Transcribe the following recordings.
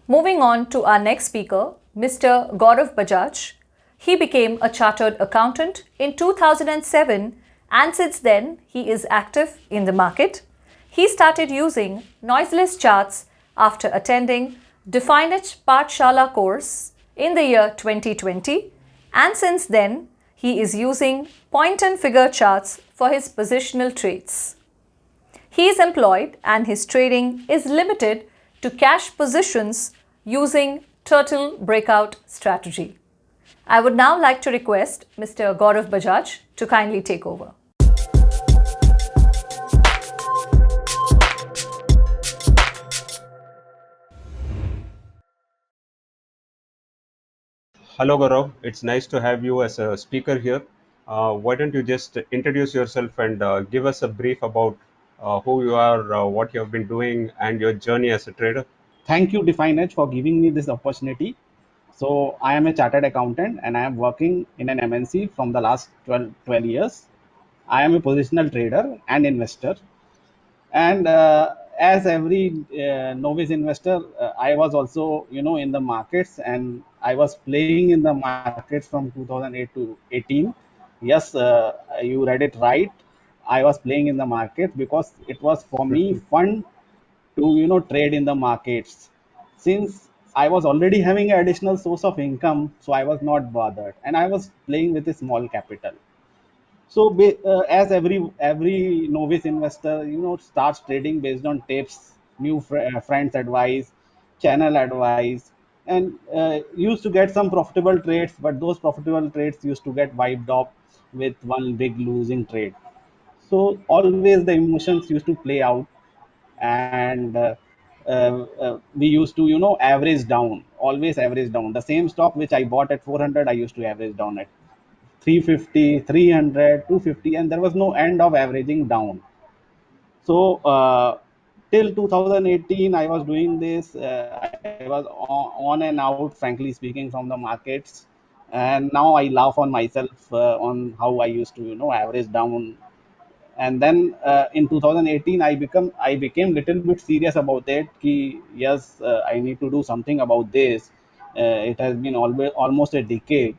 Moving on to our next speaker, Mr. Gaurav Bajaj. He became a chartered accountant in 2007 and since then he is active in the market. He started using noiseless charts after attending Definich Pathshala course in the year 2020 and since then he is using point and figure charts for his positional trades. He is employed and his trading is limited to cash positions using turtle breakout strategy. I would now like to request Mr. Gaurav Bajaj to kindly take over. Hello, Gaurav. It's nice to have you as a speaker here. Why don't you just introduce yourself and give us a brief about who you are, what you have been doing, and your journey as a trader? Thank you, Define Edge, for giving me this opportunity. So, I am a chartered accountant and I am working in an MNC from the last 12 years. I am a positional trader and investor. And as every novice investor, I was also, in the markets and I was playing in the markets from 2008 to 18. Yes, you read it right. I was playing in the market because it was for me fun to trade in the markets since I was already having an additional source of income, so I was not bothered and I was playing with a small capital. So as every novice investor starts trading based on tips, new friends advice, channel advice, and used to get some profitable trades, but those profitable trades used to get wiped off with one big losing trade. So always the emotions used to play out, and we used to average down, always average down the same stock which I bought at 400. I used to average down at 350, 300, 250, and there was no end of averaging down. So till 2018 I was doing this. I was on and out, frankly speaking, from the markets, and now I laugh on myself on how I used to average down. And then in 2018 I became little bit serious about it ki, yes, I need to do something about this. It has been always almost a decade.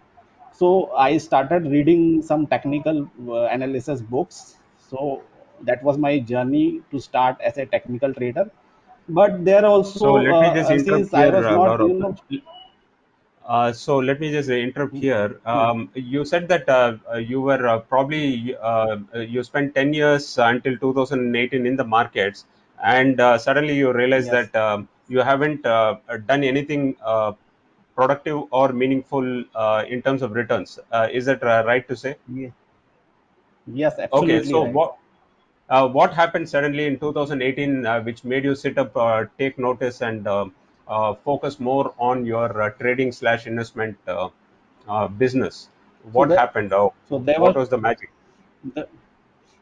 So I started reading some technical analysis books. So that was my journey to start as a technical trader. But there also So let me just interrupt since I here, was not Gaurav. So let me just interrupt here. You said that you were probably you spent 10 years until 2018 in the markets, and suddenly you realize yes, that you haven't done anything productive or meaningful in terms of returns. Is that right to say? yes, yes, Okay, absolutely so right. what happened suddenly in 2018 which made you sit up, take notice, and focus more on your trading slash investment business? so What there happened? so there What was was the magic? the,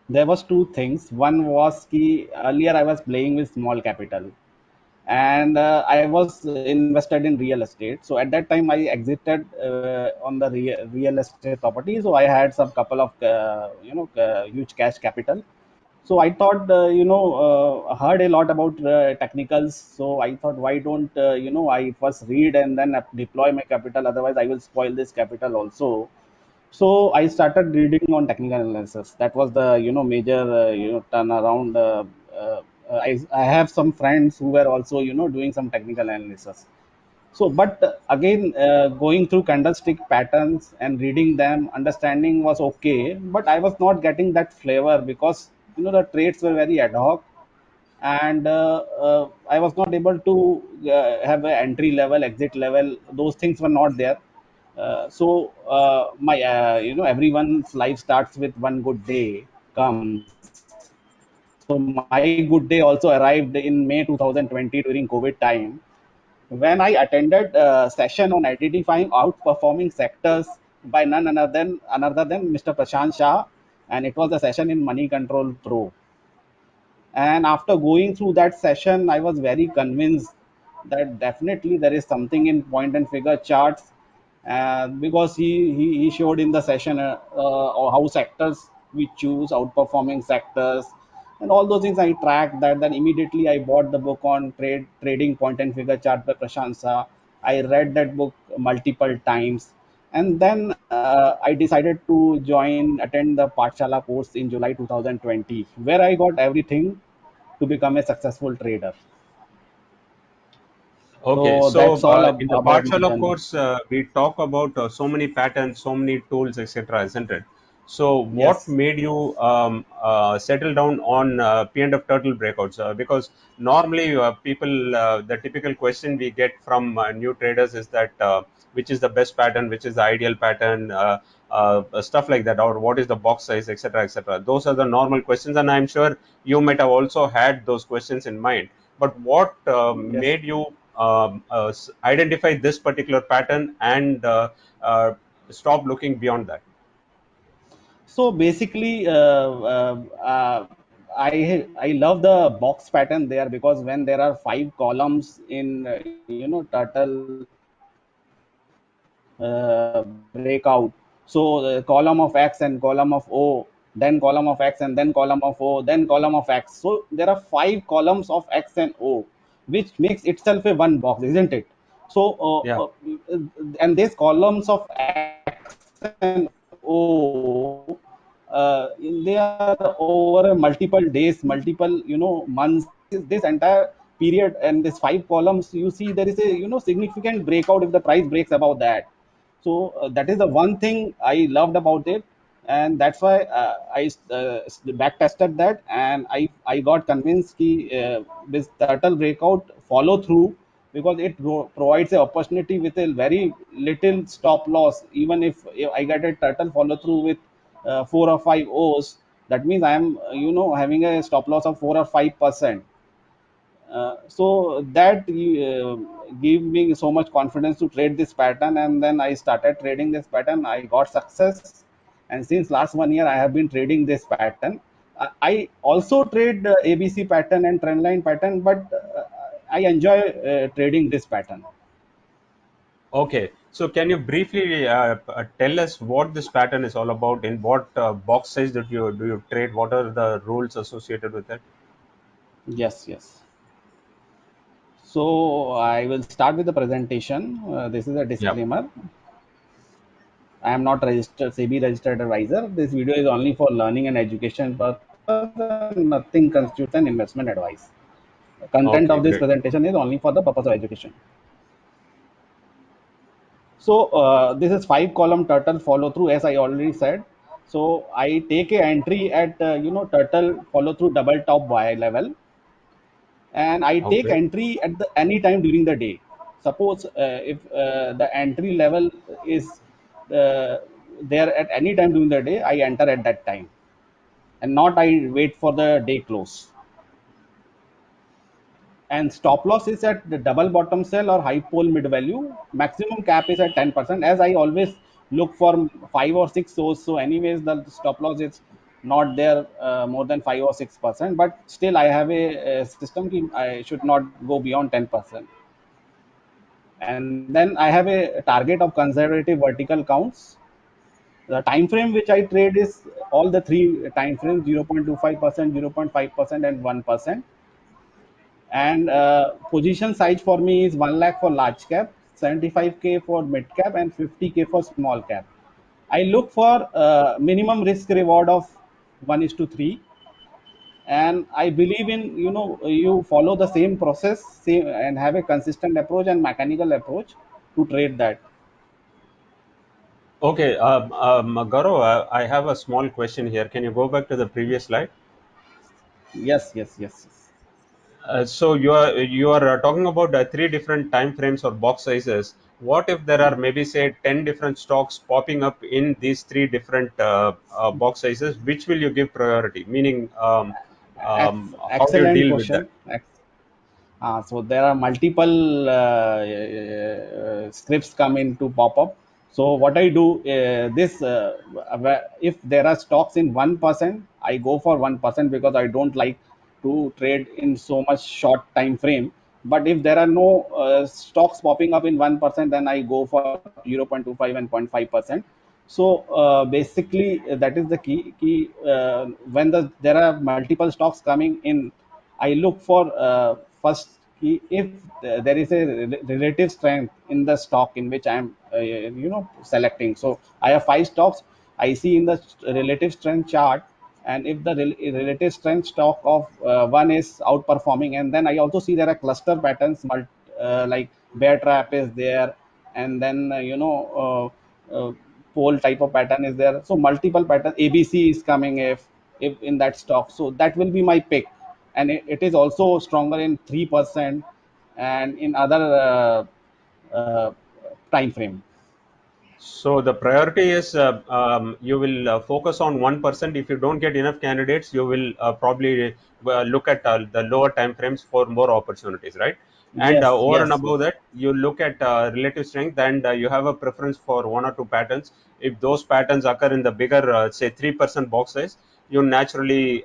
there was two things. One was ki earlier I was playing with small capital, and I was invested in real estate. So at that time I exited on the real estate property. So I had some couple of huge cash capital. So I thought, heard a lot about technicals. So I thought, why don't I first read and then deploy my capital? Otherwise I will spoil this capital also. So I started reading on technical analysis. That was the major turnaround. I have some friends who were also doing some technical analysis. So, but again, going through candlestick patterns and reading them, understanding was okay, but I was not getting that flavor because the trades were very ad hoc, and I was not able to have an entry level, exit level. Those things were not there. So my everyone's life starts with one good day comes. So my good day also arrived in May 2020 during COVID time, when I attended a session on identifying outperforming sectors by none other than Mr. Prashant Shah, and it was a session in Money Control Pro. And after going through that session, I was very convinced that definitely there is something in point and figure charts, because he showed in the session how sectors we choose, outperforming sectors, and all those things I tracked that. Then immediately I bought the book on trading point and figure chart by Prashant Shah. I read that book multiple times, and then I decided to attend the Pathshala course in July 2020, where I got everything to become a successful trader. Okay, So so that's all in the about my Pathshala journey. course, we talk about so many patterns, so many tools, etc., isn't it? So, what Yes. made you settle down on P&F turtle breakouts? Because normally, the typical question we get from new traders is that which is the best pattern, which is the ideal pattern, stuff like that, or what is the box size, etc., etc. Those are the normal questions, and I'm sure you might have also had those questions in mind. But what Yes. made you identify this particular pattern and stop looking beyond that? So basically, I love the box pattern there, because when there are five columns in turtle breakout, so the column of X and column of O, then column of X and then column of O, then column of X. So there are five columns of X and O, which makes itself a one box, isn't it? So Yeah. and these columns of X and O, they are over multiple days, multiple months. This entire period and this five columns, you see there is a significant breakout if the price breaks above that. So that is the one thing I loved about it, and that's why I back tested that, and I got convinced ki this turtle breakout follow through, because it provides a opportunity with a very little stop loss. Even if I get a turtle follow through with 4 or 5 O's, that means I am having a stop loss of 4 or 5%. So that gave me so much confidence to trade this pattern, and then I started trading this pattern. I got success, and since last 1 year I have been trading this pattern. I also trade ABC pattern and trendline pattern, but I enjoy trading this pattern. Okay. So, can you briefly tell us what this pattern is all about? In what box size that you do you trade? What are the rules associated with it? Yes, yes. So I will start with the presentation. This is a Yeah. disclaimer. I am not registered SEBI registered advisor. This video is only for learning and education purpose, and nothing constitutes an investment advice. The content Okay. of this Great. presentation is only for the purpose of education. So this is five column turtle follow through, as I already said. So I take a entry at turtle follow through double top Y level, and I take Okay. entry at the any time during the day. Suppose if the entry level is uh, there at any time during the day, I enter at that time, and not I wait for the day close. And stop loss is at the double bottom cell or high pole mid value. Maximum cap is at 10%. As I always look for 5 or 6 source, so anyways the stop loss is not there more than 5 or 6%. But still, I have a system ki I should not go beyond 10%. And then I have a target of conservative vertical counts. The time frame which I trade is all the three time frames: 0.25%, 0.5%, and 1%. And position size for me is 1 lakh for large cap, 75K for mid cap, and 50K for small cap. I look for minimum risk reward of 1 is to 3. And I believe in, you follow the same process, same, and have a consistent approach and mechanical approach to trade that. Okay. Gaurav, I have a small question here. Can you go back to the previous slide? Yes, yes, yes, yes. So you are talking about three different time frames or box sizes. What if there are maybe say 10 different stocks popping up in these three different box sizes? Which will you give priority? Meaning, how do you Excellent deal with that? question. So there are multiple scripts come in to pop up. So what I do, if there are stocks in 1%, I go for 1%, because I don't like to trade in so much short time frame. But if there are no stocks popping up in 1%, then I go for 0.25 and 0.5%. So basically, that is the key. When there are multiple stocks coming in, I look for first key if there is a relative strength in the stock in which I am selecting. So I have five stocks. I see in the relative strength chart, and if the relative strength stock of one is outperforming, and then I also see there are cluster patterns, like bear trap is there, and then pole type of pattern is there. So multiple pattern ABC is coming if in that stock. So that will be my pick, and it is also stronger in 3% and in other time frame. So the priority is you will focus on 1%. If you don't get enough candidates, you will probably look at the lower time frames for more opportunities, right? And Yes, over and yes, above yes. that, you look at relative strength, and you have a preference for one or two patterns. If those patterns occur in the bigger, say 3% box size, you naturally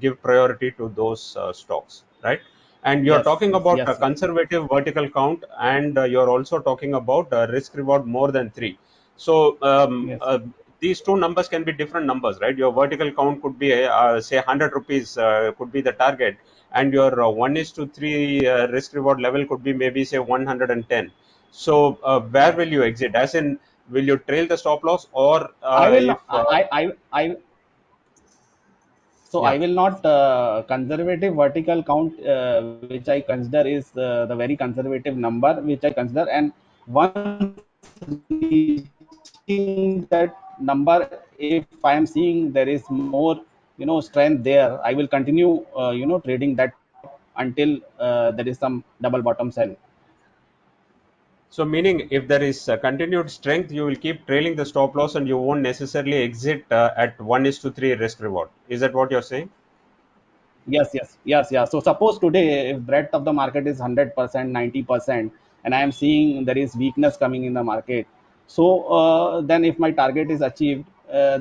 give priority to those stocks, right? And you're Yes, talking yes, about a yes, yes, conservative vertical count, and you're also talking about risk reward more than three. So yes. these two numbers can be different numbers, right? Your vertical count could be say 100 rupees could be the target, and your 1:3 risk reward level could be maybe say 110. So where will you exit? As in, will you trail the stop loss, or I will if not, I So yeah? I will not conservative vertical count, which I consider is the very conservative number, which I consider. And once reaching that number, if I am seeing there is more, strength there, I will continue, trading that stock until there is some double bottom sell. So meaning, if there is continued strength, you will keep trailing the stop loss, and you won't necessarily exit at 1:3 risk reward. Is that what you're saying? Yes, yes, yes, yeah. So suppose today, if breadth of the market is 100%, 90%, and I am seeing there is weakness coming in the market, so then if my target is achieved,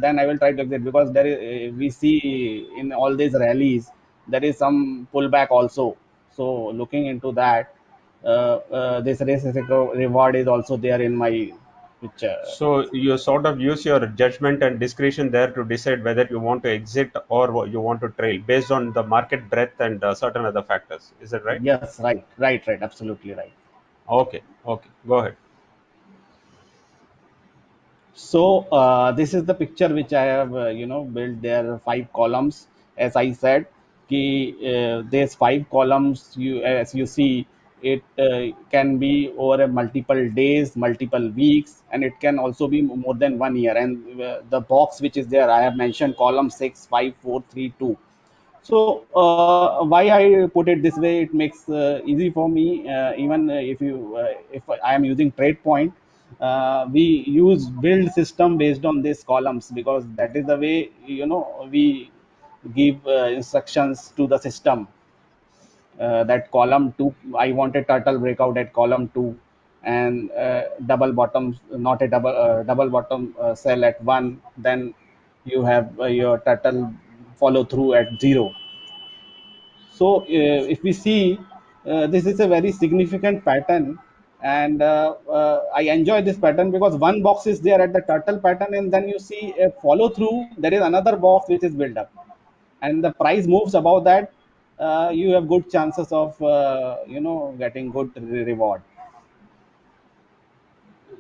then I will try to exit, because we see in all these rallies there is some pullback also. So looking into that, this reward is also there in my picture. So you sort of use your judgment and discretion there to decide whether you want to exit or you want to trail based on the market breadth and certain other factors. Is that right? Yes, right, right, right, absolutely right. Okay, okay, go ahead. So this is the picture which I have, built. There are five columns, as I said. There's five columns. As you see, it can be over a multiple days, multiple weeks, and it can also be more than 1 year. And the box which is there, I have mentioned column 6, 5, 4, 3, 2. So why I put it this way? It makes easy for me. Even if I am using TradePoint, we use build system based on these columns, because that is the way we give instructions to the system. That column two, I want a turtle breakout at column two, and double bottom, not a double bottom sell at one. Then you have your turtle follow through at zero. So if we see, this is a very significant pattern, and I enjoy this pattern because one box is there at the turtle pattern, and then you see a follow through. There is another box which is built up, and the price moves above that. You have good chances of getting good reward.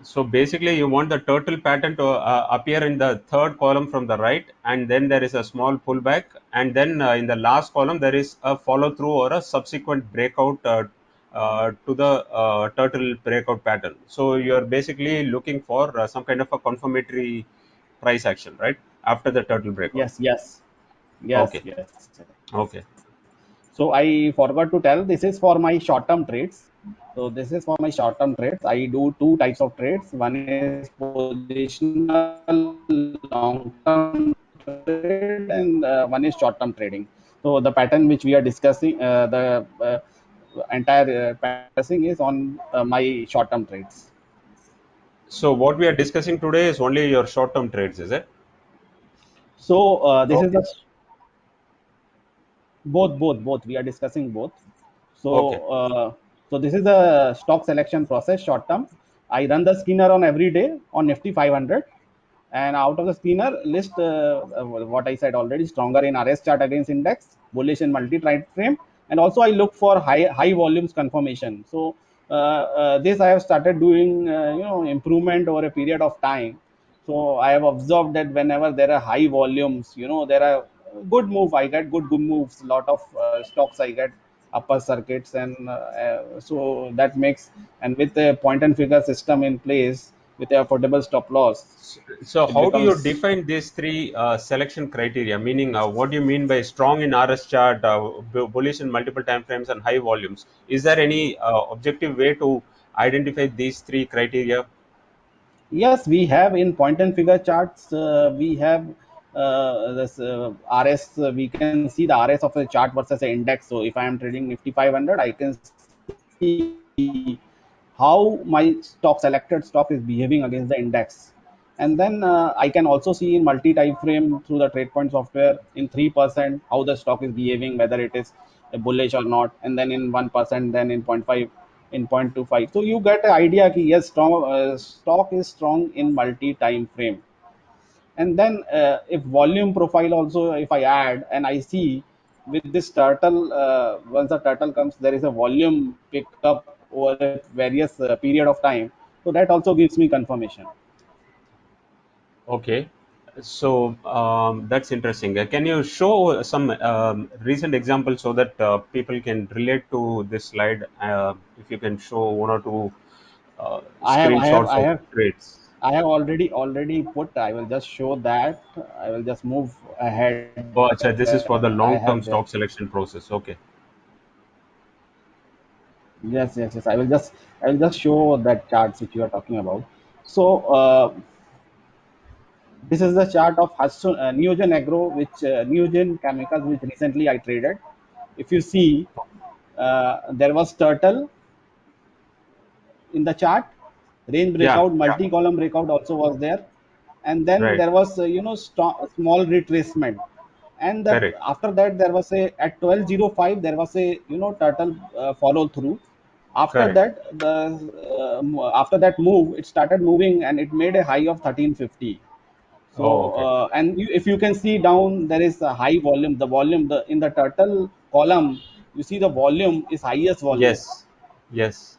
So basically, you want the turtle pattern to appear in the third column from the right, and then there is a small pullback, and then in the last column there is a follow through or a subsequent breakout to the turtle breakout pattern. So you're basically looking for some kind of a confirmatory price action, right, after the turtle breakout. Yes, yes, yes, Okay, yes. okay. So I forgot to tell, this is for my short-term trades. So this is for my short-term trades. I do two types of trades. One is positional long-term trade, and one is short-term trading. So the pattern which we are discussing, the entire pattern is on my short-term trades. So what we are discussing today is only your short-term trades, is it? So this is Okay, the both we are discussing both. So okay. so this is the stock selection process, short term. I run the skinner on every day on Nifty 500. And out of the screener list, what I said already, stronger in RS chart against index, bullish in multi-time frame, and also I look for high volumes confirmation. So this I have started doing, improvement over a period of time. So I have observed that whenever there are high volumes, there are good move. I get good moves. Lot of stocks I get upper circuits, and so that makes, and with a point and figure system in place with a affordable stop loss, So it how do you becomes. define these three selection criteria? Meaning, what do you mean by strong in RS chart, bullish in multiple time frames, and high volumes? Is there any objective way to identify these three criteria? Yes, we have in point and figure charts, we have this RS. We can see the RS of a chart versus an index. So if I am trading Nifty 500, I can see how my stock, selected stock, is behaving against the index. And then I can also see in multi time frame through the TradePoint software in 3% how the stock is behaving, whether it is bullish or not. And then in 1%, then in 0.5, in 0.25. So you get an idea that yes, stock is strong in multi time frame. And then if volume profile also, if I add and I see with this turtle, once the turtle comes, there is a volume pickup over a various period of time. So that also gives me confirmation. Okay. So that's interesting. Can you show some recent examples so that people can relate to this slide? If you can show one or two I have, I have, screenshots I of have, trades. I have already put. I will just show that. I will just move ahead. Oh, achha, this is for the I long-term have there. stock selection process. Okay. Yes. I will just show that charts which you are talking about. So this is the chart of Neogen Agro, which Neogen Chemicals, which recently I traded. If you see, there was turtle in the chart, range Yeah. breakout, multi-column breakout also was there, and then Right. there was small retracement, and that Correct. after that there was a at 12:05 there was a turtle follow through. After Correct. that after that move, it started moving and it made a high of 1350. Oh, So, okay. if you can see down, there is a high volume. The volume, in the turtle column, you see the volume is highest volume. Yes. Yes.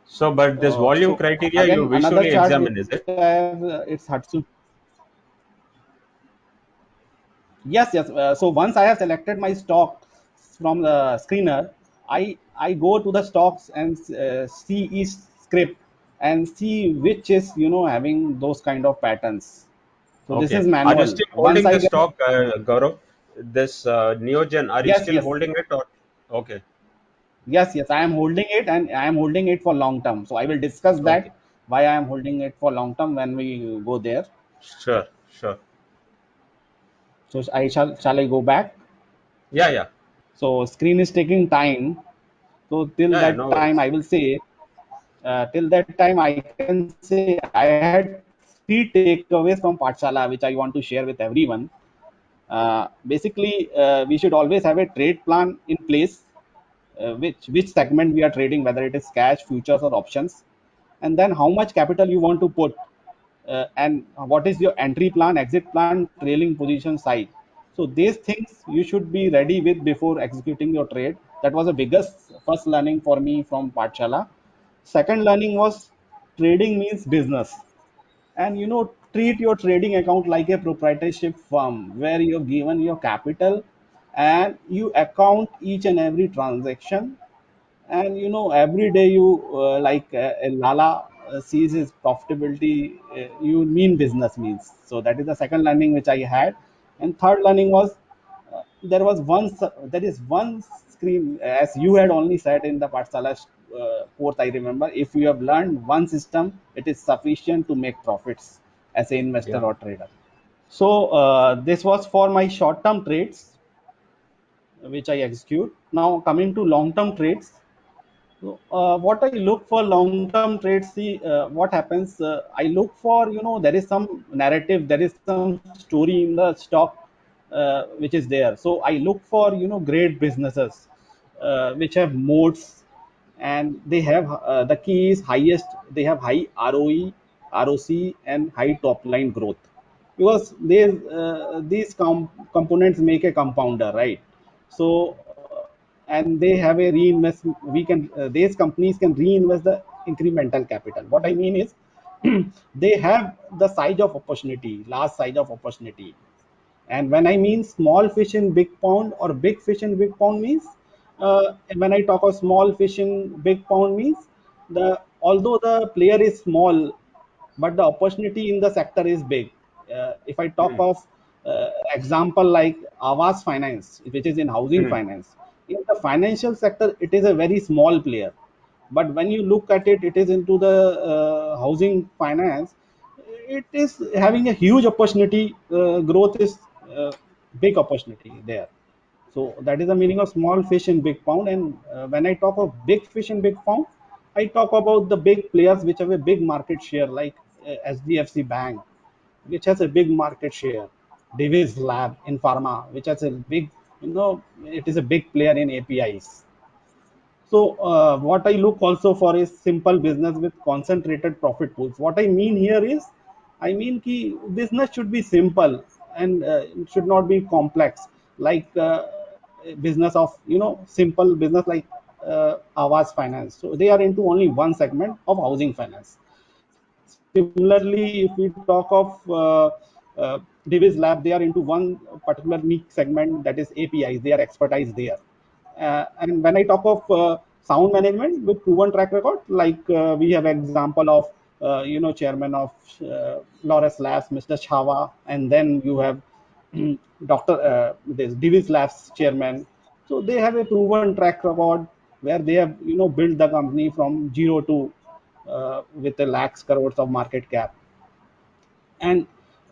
So, but this volume So criteria you again, another visually chart which examine, is it? I have, it's Hatsu. Yes. So once I have selected my stock from the screener, I go to the stocks and see each script and see which is having those kind of patterns. So this Okay. is Are you manual. still Once holding I the get. stock, Gaurav? This Neogen, are you Yes, still yes. holding it or? Okay. Yes, I am holding it, and I am holding it for long term. So I will discuss Okay. that why I am holding it for long term when we go there. Sure. Sure. So I shall I go back? Yeah. Yeah. So screen is taking time. So till Yeah. Yeah. that No time, worries. I will say, till that time I can say I had three takeaways from Pathshala which I want to share with everyone. Basically, we should always have a trade plan in place, which segment we are trading, whether it is cash, futures, or options, and then how much capital you want to put, and what is your entry plan, exit plan, trailing position size. So these things you should be ready with before executing your trade. That was the biggest first learning for me from Pathshala. Second learning was trading means business, and treat your trading account like a proprietorship firm where you're given your capital and you account each and every transaction. And every day you Lala sees his profitability, you mean business means. So that is the second learning which I had. And third learning was, there is one screen, as you had only said in the Pathshala course, I remember, if you have learned one system, it is sufficient to make profits as an investor Yeah. or trader. So this was for my short term trades which I execute. Now coming to long term trades. So, what I look for long-term trades, see what happens. I look for, there is some narrative, there is some story in the stock which is there. So I look for, great businesses which have moats, and they have the key is highest. They have high ROE, ROC and high top line growth, because these components make a compounder, right? So and they have a reinvest. We can these companies can reinvest the incremental capital. What I mean is, they have the size of opportunity, large size of opportunity. And when I mean small fish in big pond or big fish in big pond means, when I talk of small fish in big pond means, the although the player is small, but the opportunity in the sector is big. If I talk Hmm. of example like Awas Finance, which is in housing Hmm. finance, in the financial sector, it is a very small player. But when you look at it, it is into the housing finance. It is having a huge opportunity. Growth is big opportunity there. So that is the meaning of small fish in big pond. And when I talk of big fish in big pond, I talk about the big players which have a big market share, like SDFC Bank, which has a big market share. Davis Lab in pharma, which has a big, it is a big player in APIs. So what I look also for is simple business with concentrated profit pools. What I mean here is, I mean ki business should be simple and it should not be complex. Like business of simple business like Awas Finance. So they are into only one segment of housing finance. Similarly, if we talk of Divis Lab, they are into one particular niche segment, that is APIs. They are expertise there. And when I talk of sound management with proven track record, like we have example of chairman of Laurus Labs, Mr. Chhawa, and then you have Dr. This Divis Labs chairman. So they have a proven track record where they have built the company from zero to with a lakhs crores of market cap. And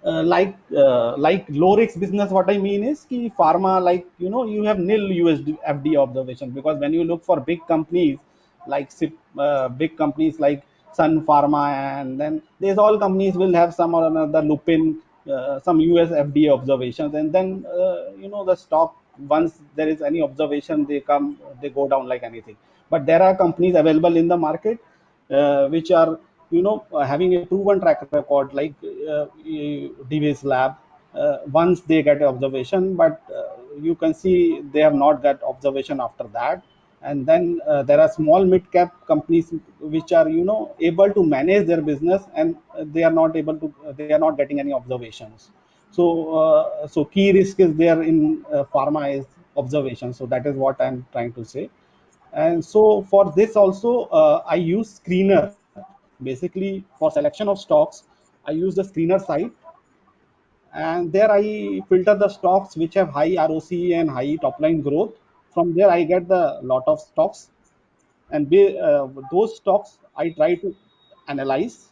like low risk business, what I mean is ki pharma, like you have nil USD FD observation, because when you look for big companies like big companies like Sun Pharma, and then there's all companies will have some or another Lupin, some US FDA observations, and then the stock, once there is any observation, they go down like anything. But there are companies available in the market which are having a proven track record, like Device Lab. Once they get observation, but you can see they have not got observation after that. And then there are small mid cap companies which are able to manage their business, and they are not getting any observations. So so key risk is there in pharma is observation. So that is what I'm trying to say. And so for this also, I use screener. Basically, for selection of stocks, I use the screener site, and there I filter the stocks which have high ROC and high top line growth. From there, I get the lot of stocks, and those stocks I try to analyze.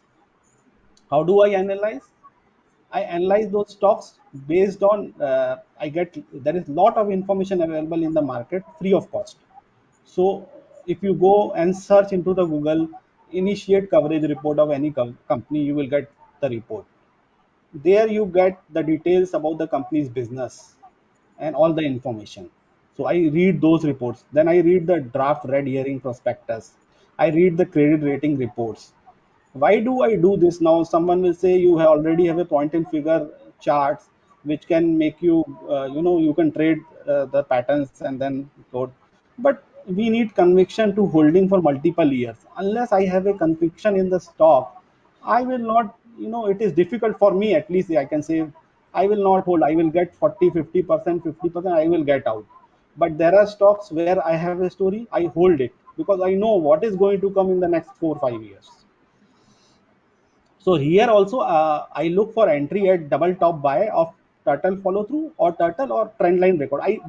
How do I analyze? I analyze those stocks based on I get there is lot of information available in the market free of cost. So if you go and search into the Google initiate coverage report of any company, you will get the report. There you get the details about the company's business and all the information. So I read those reports. Then I read the draft red herring prospectus. I read the credit rating reports. Why do I do this now? Someone will say you already have a point and figure charts which can make you, you can trade the patterns and then go. But we need conviction to holding for multiple years. Unless I have a conviction in the stock, I will not, it is difficult for me, at least I can say, I will not hold. I will get 40, 50%, 50%, I will get out. But there are stocks where I have a story, I hold it because I know what is going to come in the next 4 or 5 years. So here also, I look for entry at double top buy of turtle follow through or turtle or trend line record. I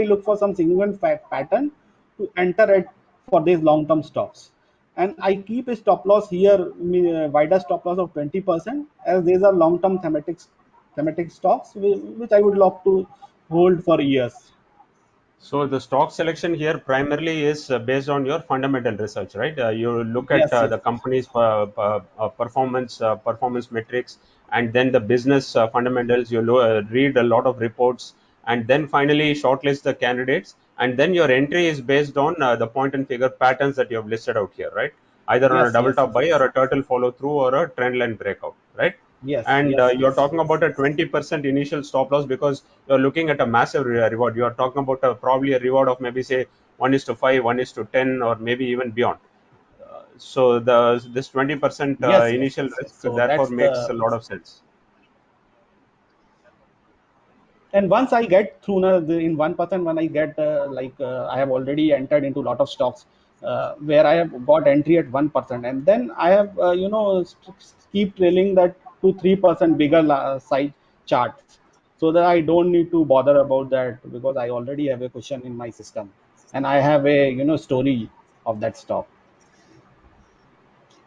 look for some significant pattern to enter at for these long term stocks, and I keep a stop loss here, wider stop loss of 20%, as these are long term thematic stocks which I would love to hold for years. So the stock selection here primarily is based on your fundamental research, right? You look at Yes, yes, the company's performance metrics, and then the business fundamentals. You read a lot of reports, and then finally shortlist the candidates, and then your entry is based on the point and figure patterns that you have listed out here, right? either on a Yes, double yes, top buy yes, or a turtle follow through or a trend line breakout, right? yes, And yes, you're yes. talking about a 20% initial stop loss because you're looking at a massive reward. You're talking about probably a reward of maybe say 1 is to 5, 1 is to 10, or maybe even beyond. So this 20% Yes, yes, initial yes, yes. risk So therefore that's makes a the, lot of sense. and once I get through in 1%, when I get I have already entered into a lot of stocks where I have got entry at 1%, and then I have keep trailing that to 3% bigger size charts, so that I don't need to bother about that because I already have a cushion in my system, and I have a story of that stock.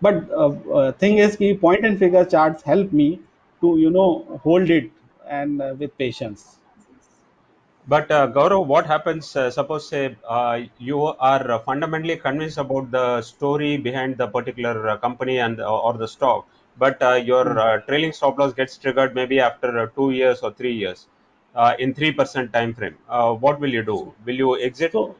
But thing is, ki point and figure charts help me to hold it and with patience. But Gaurav, what happens? Suppose say you are fundamentally convinced about the story behind the particular company and or the stock, but your Hmm. trailing stop loss gets triggered maybe after 2 years or 3 years in 3% time frame. What will you do? So, Will you exit? so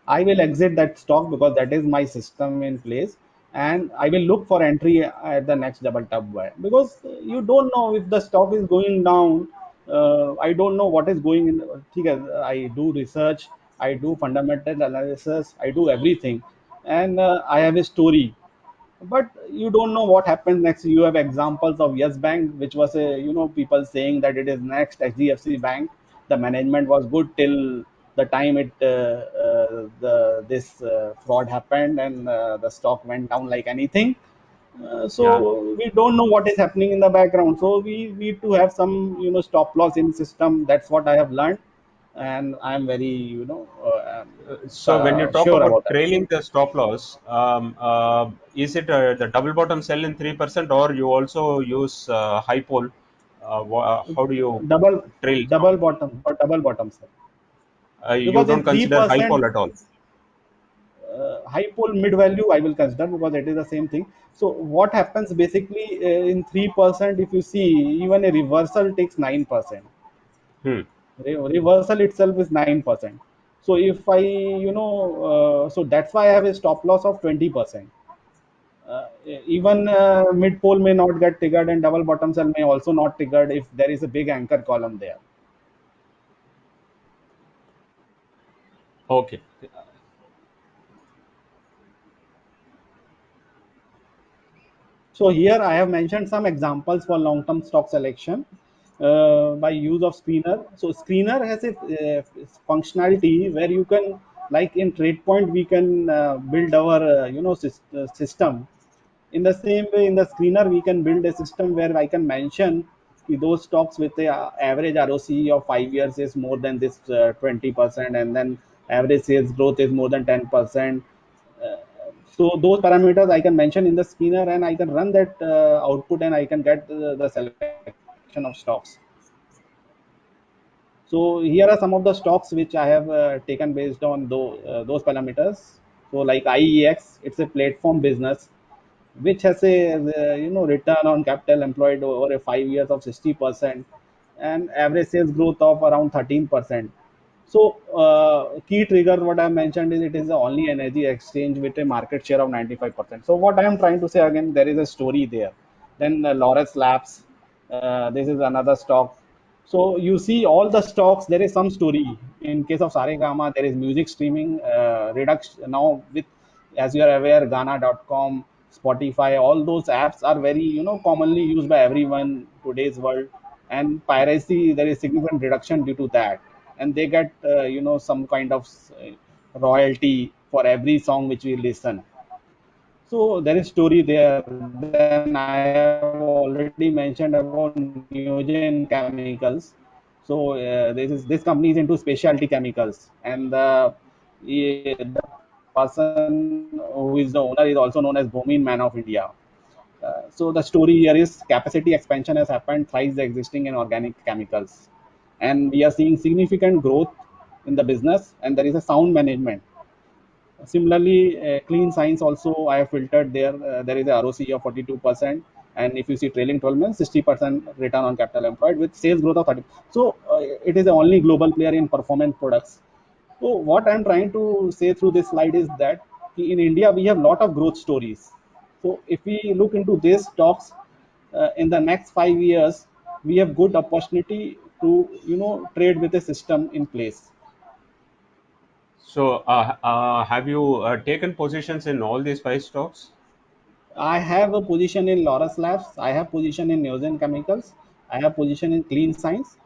I will exit that stock because that is my system in place, and I will look for entry at the next double top buy because you don't know if the stock is going down. I don't know what is going in. ठीक है, I do research, I do fundamental analysis, I do everything, and I have a story, but you don't know what happens next. You have examples of Yes Bank, which was a people saying that it is next HDFC Bank. The management was good till the time it the this fraud happened, and the stock went down like anything. Yeah. So we don't know what is happening in the background. So we need to have some stop loss in system. That's what I have learned, and I am very So when you talk sure about about that. trailing the stop loss, is it the double bottom sell in 3%, or you also use high pole? How do you double trail stop? double bottom or double bottom, sir, You because don't in consider high 3% pole at all. high pole mid value I will consider because it is the same thing. So what happens basically in 3%, if you see, even a reversal takes 9%. Hmm. Reversal itself is 9%. So if I so that's why I have a stop loss of 20%. Even mid pole may not get triggered, and double bottom cell may also not triggered if there is a big anchor column there. Okay. So here I have mentioned some examples for long-term stock selection by use of screener. So screener has a functionality where you can, like in TradePoint, we can build our system. In the same way, in the screener, we can build a system where I can mention those stocks with the average ROCE of 5 years is more than this 20%, and then average sales growth is more than 10%. Uh, so those parameters I can mention in the screener, and I can run that output, and I can get the selection of stocks. So here are some of the stocks which I have taken based on those parameters. So like IEX, it's a platform business which has a return on capital employed over a 5 years of 60% and average sales growth of around 13%. So key trigger what I mentioned is it is the only energy exchange with a market share of 95%. So what I am trying to say again, there is a story there. Then Lotus Labs, this is another stock. So you see all the stocks, there is some story. In case of Saregama, there is music streaming reduction now with, as you are aware, Ghana.com, Spotify, all those apps are very commonly used by everyone today's world. And piracy, there is significant reduction due to that, and they get some kind of royalty for every song which we listen. So there is story there. Then I have already mentioned about Neogen Chemicals. So this company is into specialty chemicals, and the person who is the owner is also known as Bomin Man of India. So the story here is capacity expansion has happened thrice the existing in organic chemicals, and we are seeing significant growth in the business, and there is a sound management. Similarly, Clean Science also I have filtered there. There is a ROCE of 42%, and if you see trailing 12 months, 60% return on capital employed with sales growth of 30. So it is the only global player in performance products. So what I'm trying to say through this slide is that in India we have lot of growth stories. So if we look into these stocks in the next 5 years, we have good opportunity to trade with a system in place. So, have you taken positions in all these five stocks? I have a position in Laurus Labs. I have position in Neogen Chemicals. I have position in Clean Science.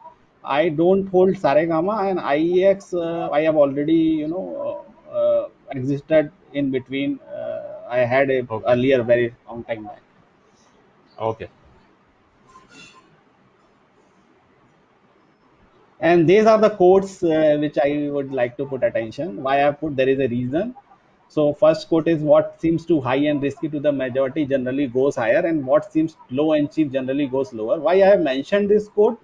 I don't hold Saregama and IEX. I have already existed in between. I had a Okay, earlier very long time back. okay. And these are the quotes which I would like to put attention. Why I put, there is a reason. So first quote is, what seems too high and risky to the majority generally goes higher, and what seems low and cheap generally goes lower. Why I have mentioned this quote?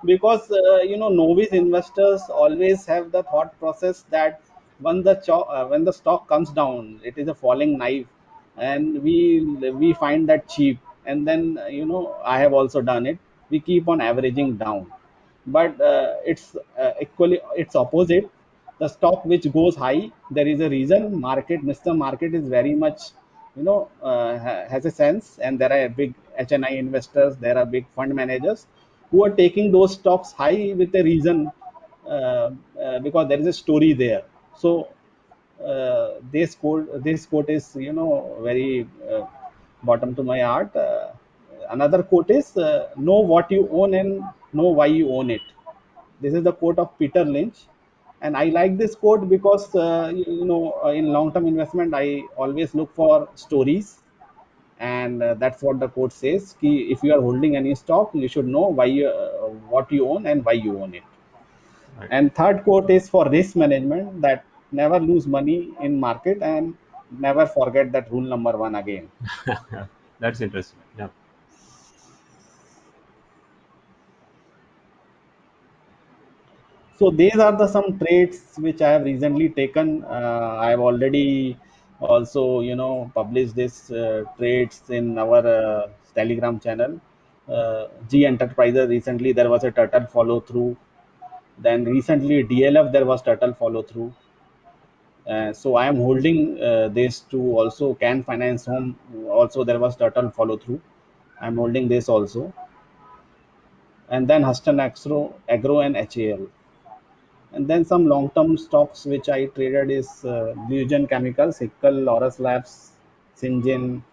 Because novice investors always have the thought process that when the stock comes down, it is a falling knife, and we find that cheap. And then I have also done it. We keep on averaging down, but it's opposite. The stock which goes high, there is a reason. Mr. Market is very much has a sense, and there are big HNI investors, there are big fund managers who are taking those stocks high with a reason, because there is a story there. So this quote is very bottom to my heart. Another quote is, know what you own and know why you own it. This is the quote of Peter Lynch, and I like this quote because in long term investment I always look for stories, and that's what the quote says. Ki if you are holding any stock, you should know what you own and why you own it. Right. And third quote is for risk management, that never lose money in market and never forget that rule number one again. That's interesting. Yeah. So these are the some traits which I have recently taken. I have already also published these traits in our Telegram channel. G Enterprises, recently there was a turtle follow through. Then recently DLF, there was turtle follow through. So I am holding this to also Can Finance Home. Also there was turtle follow through. I am holding this also, and then Huston Agro and HAL. And then some long-term stocks which I traded is Neogen Chemicals, Hikkel, Laurus Labs, Syngene,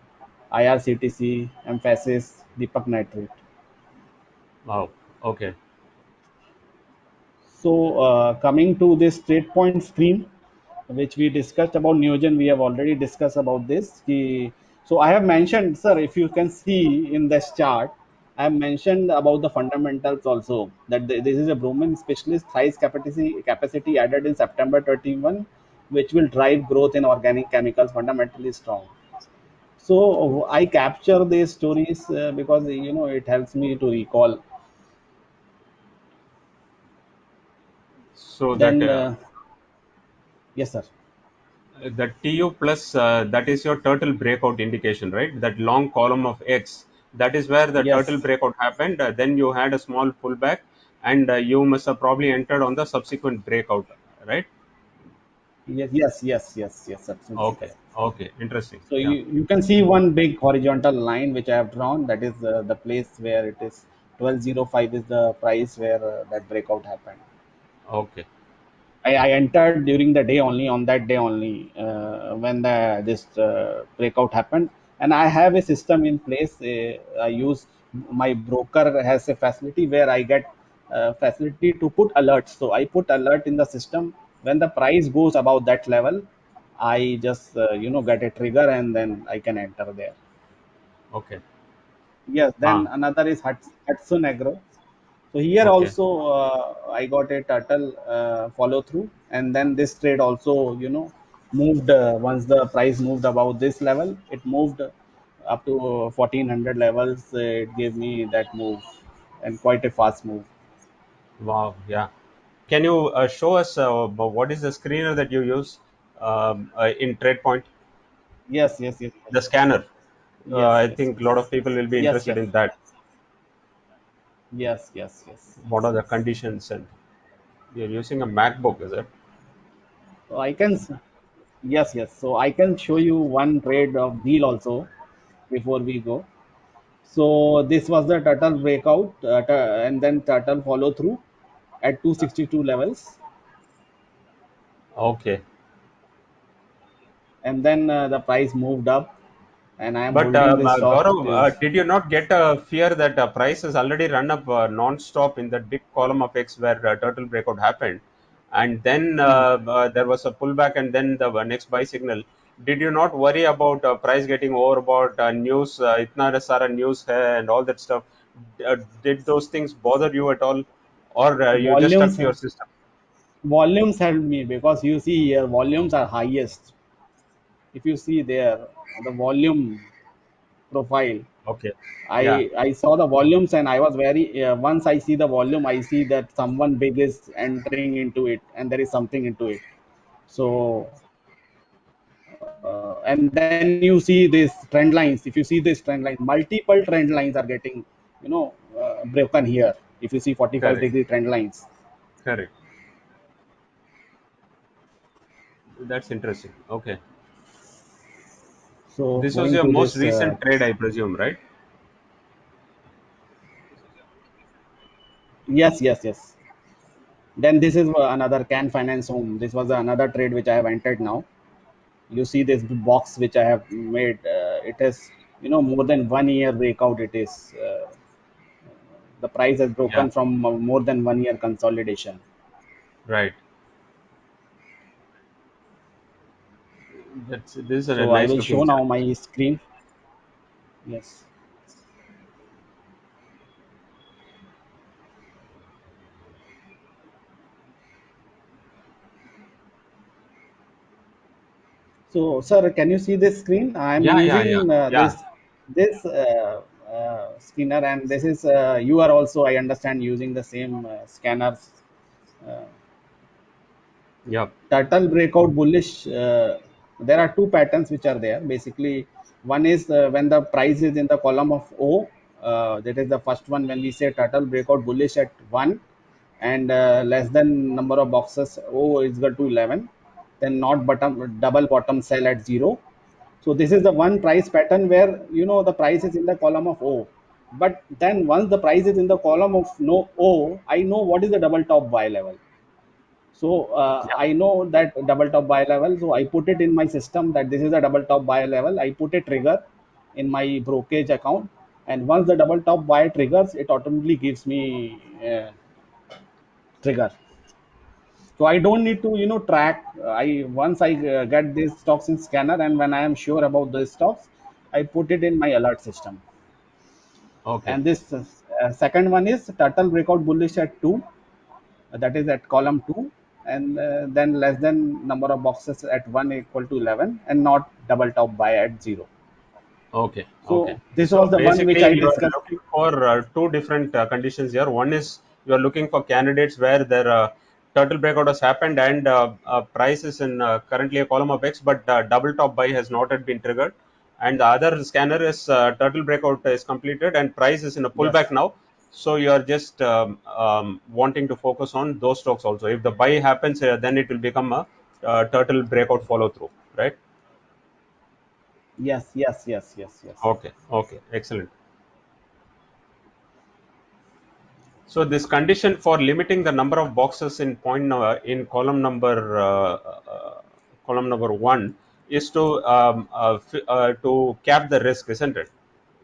IRCTC, Emphasis, Deepak Nitrite. Wow. Okay. So coming to this trade point stream, which we discussed about Neogen, we have already discussed about this. So I have mentioned, sir, if you can see in this chart, I have mentioned about the fundamentals also, that this is a bromine specialist size capacity added in September 21, which will drive growth in organic chemicals fundamentally strong. So I capture these stories because it helps me to recall. So that Then yes, sir. the TU plus, that is your turtle breakout indication, right? That long column of X, that is where the turtle Yes. breakout happened. Then you had a small pullback, and you must have probably entered on the subsequent breakout, right? Yes, yes, yes, yes, yes, absolutely Okay. correct. Okay. Interesting. So Yeah. you can see one big horizontal line which I have drawn. That is the place where it is 1205 is the price where that breakout happened. Okay. I entered during the day only, on that day only, when this breakout happened. And I have a system in place. I use, my broker has a facility where I get facility to put alerts. So I put alert in the system. When the price goes above that level, I just get a trigger, and then I can enter there. Okay. Yes, then Ah. another is Hudson Agro. So here Okay. also I got a turtle follow through, and then this trade also moved once the price moved above this level, it moved up to 1400 levels. It gave me that move, and quite a fast move. Wow. Yeah. Can you show us what is the screener that you use in TradePoint? Yes, yes, yes, The scanner. yes, I yes, think a yes, lot of people will be yes, interested yes, in that. yes, yes, yes, What yes, are the yes. conditions? And you're using a MacBook, is it? So I can. Yes, yes. So I can show you one trade of deal also before we go. So this was the turtle breakout, and then turtle follow through at 262 levels, Okay. and then the price moved up, and I am But holding this stock. It Gaurav, is did you not get a fear that price has already run up non-stop in that big column of X where turtle breakout happened, and then there was a pullback, and then the next buy signal? Did you not worry about price getting overbought, news, itna sara news hai, and all that stuff? Did those things bother you at all, or you just stuck volumes to your system? volumes helped me because you see here volumes are highest. If you see there the volume profile, Okay. Yeah. I saw the volumes and I was very once I see the volume, I see that someone big is entering into it and there is something into it. So and then you see this trend lines. If you see this trend line, multiple trend lines are getting, you know, broken here. If you see 45 Correct. degree trend lines. Correct. That's interesting. Okay. So This was going your to most this, recent trade, I presume, right? yes, yes, yes. Then this is another Can Finance Home. This was another trade which I have entered now. You see this box which I have made. It is, you know, more than 1 year breakout. It is the price has Yeah. broken from more than 1 year consolidation. Right. This is a So I nice will show looking now chart. my screen. Yes. So, sir, can you see this screen? I am Yeah, yeah, yeah, using yeah. this scanner, and this is you are also, I understand, using the same scanners. Uh, Yep. Turtle breakout bullish. There are two patterns which are there. Basically, one is when the price is in the column of O. That is the first one when we say turtle breakout bullish at 1 and less than number of boxes O is equal to 11. Then not bottom double bottom sell at 0. So this is the one price pattern where you know the price is in the column of O. But then once the price is in the column of no O, I know what is the double top buy level. So Yeah. I know that double top buy level. So I put it in my system that this is a double top buy level. I put a trigger in my brokerage account, and once the double top buy triggers, it automatically gives me trigger. So I don't need to track. I once I get these stocks in scanner, and when I am sure about these stocks, I put it in my alert system. Okay. And this second one is turtle breakout bullish at 2, that is at column 2, and then less than number of boxes at 1 equal to 11 and not double top buy at 0. Okay. Okay. So this So was the one which basically, I you are discussed. looking for two different conditions here. One is you are looking for candidates where their turtle breakout has happened and price is in currently a column of X, but double top buy has not yet been triggered. And the other scanner is turtle breakout is completed and price is in a pullback Yes, now. So you are just wanting to focus on those stocks also. If the buy happens, then it will become a turtle breakout follow through, right? yes, yes, yes, yes, yes. Okay. Okay. Excellent. So this condition for limiting the number of boxes in in column number one is to cap the risk, isn't it?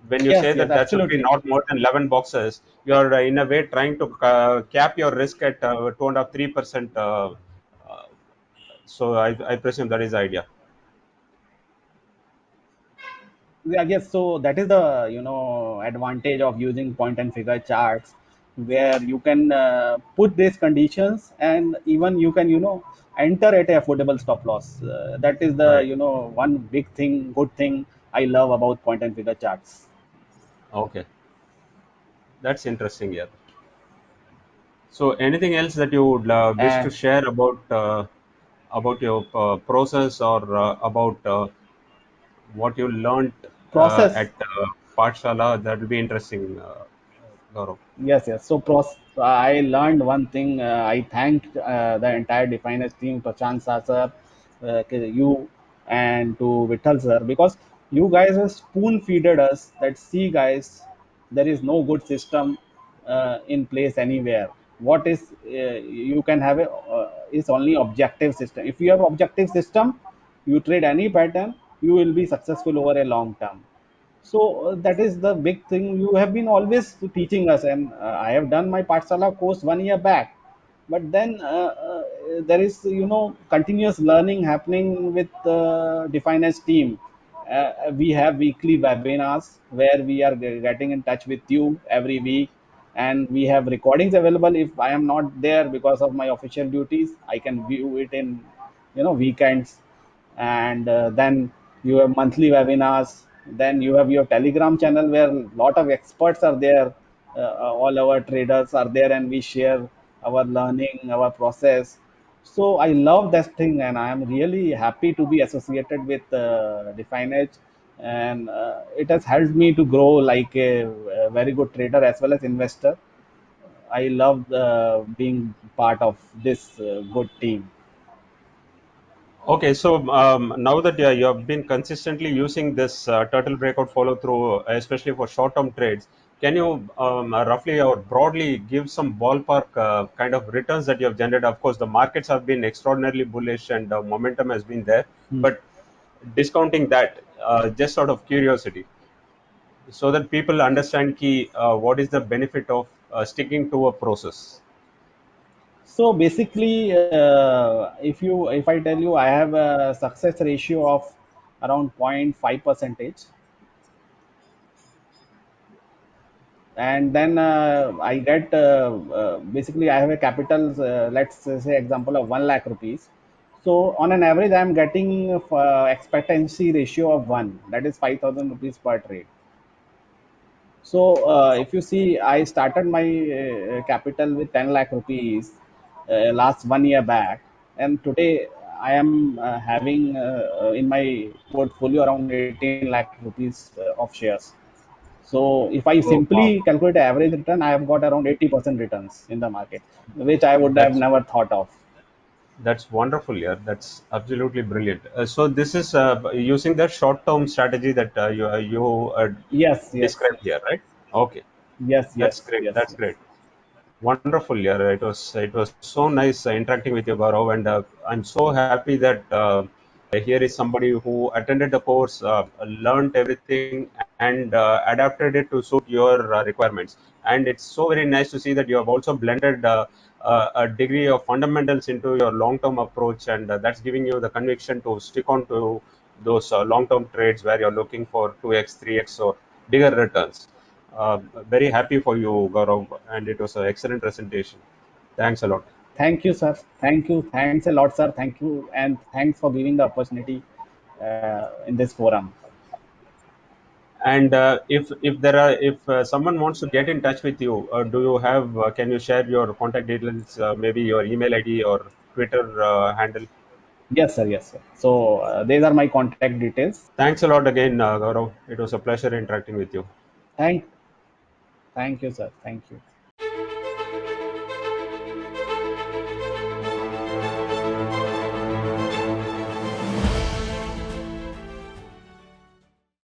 When you say Yes, yes, that should be absolutely. not more than 11 boxes, you are in a way trying to cap your risk at 2.5 3%. Uh, so I presume that is the idea. Yeah, yes, so that is the advantage of using point and figure charts, where you can put these conditions and even you can enter at a affordable stop loss. That is the Right. one big thing, good thing I love about point and figure charts. Okay. That's interesting. Yeah. So, anything else that you would wish to And share about your process or about what you learned process. at Pathshala? That will be interesting, Gaurav. Yes, yes. So I learned one thing. I thanked the entire Definers team, Prashant Sir, you and to Vittal sir, because you guys have spoon feeded us that, see guys, there is no good system in place anywhere. What is you can have a is only objective system. If you have objective system, you trade any pattern, you will be successful over a long term. So that is the big thing you have been always teaching us, and I have done my Pathshala course 1 year back. But then there is, continuous learning happening with Definers team. We have weekly webinars where we are getting in touch with you every week, and we have recordings available. If I am not there because of my official duties, I can view it in weekends. And then you have monthly webinars. Then you have your Telegram channel where a lot of experts are there. All our traders are there, and we share our learning, our process. So I love that thing, and I am really happy to be associated with Definedge, and it has helped me to grow like a very good trader as well as investor. I love being part of this good team. Okay, so now that you have been consistently using this turtle breakout follow through, especially for short term trades, can you roughly or broadly give some ballpark kind of returns that you have generated? Of course, the markets have been extraordinarily bullish and momentum has been there, Hmm. but discounting that, just out of curiosity, so that people understand what is the benefit of sticking to a process. So basically, if I tell you, I have a success ratio of around 0.5 percentage, and then I get basically I have a capital, let's say example of 1 lakh rupees. So on an average, I am getting expectancy ratio of one, that is 5,000 rupees per trade. So if you see, I started my capital with 10 lakh rupees last 1 year back, and today I am having in my portfolio around 18 lakh rupees of shares. So if I Oh, wow. simply calculate the average return, I have got around 80% returns in the market, which I would have That's never thought of. That's wonderful, yeah. That's absolutely brilliant. So this is using that short-term strategy that you Yes, yes, described here, right? Okay, yes, that's yes, great. yes, That's yes. great. Wonderful, yeah. It was so nice interacting with you, Gaurav, and I'm so happy that here is somebody who attended the course, learned everything, and adapted it to suit your requirements. And it's so very nice to see that you have also blended a degree of fundamentals into your long-term approach, and that's giving you the conviction to stick on to those long-term trades where you're looking for 2x, 3x, or bigger returns. Uh, Very happy for you, Gaurav, and it was an excellent presentation. Thanks a lot. Thank you, sir. Thank you. Thanks a lot, sir. Thank you, and thanks for giving the opportunity in this forum. And if someone wants to get in touch with you, do you have? Can you share your contact details? Maybe your email ID or Twitter handle. Yes, sir. Yes, sir. So these are my contact details. Thanks a lot again, Gaurav. It was a pleasure interacting with you. Thank, thank you, sir. Thank you.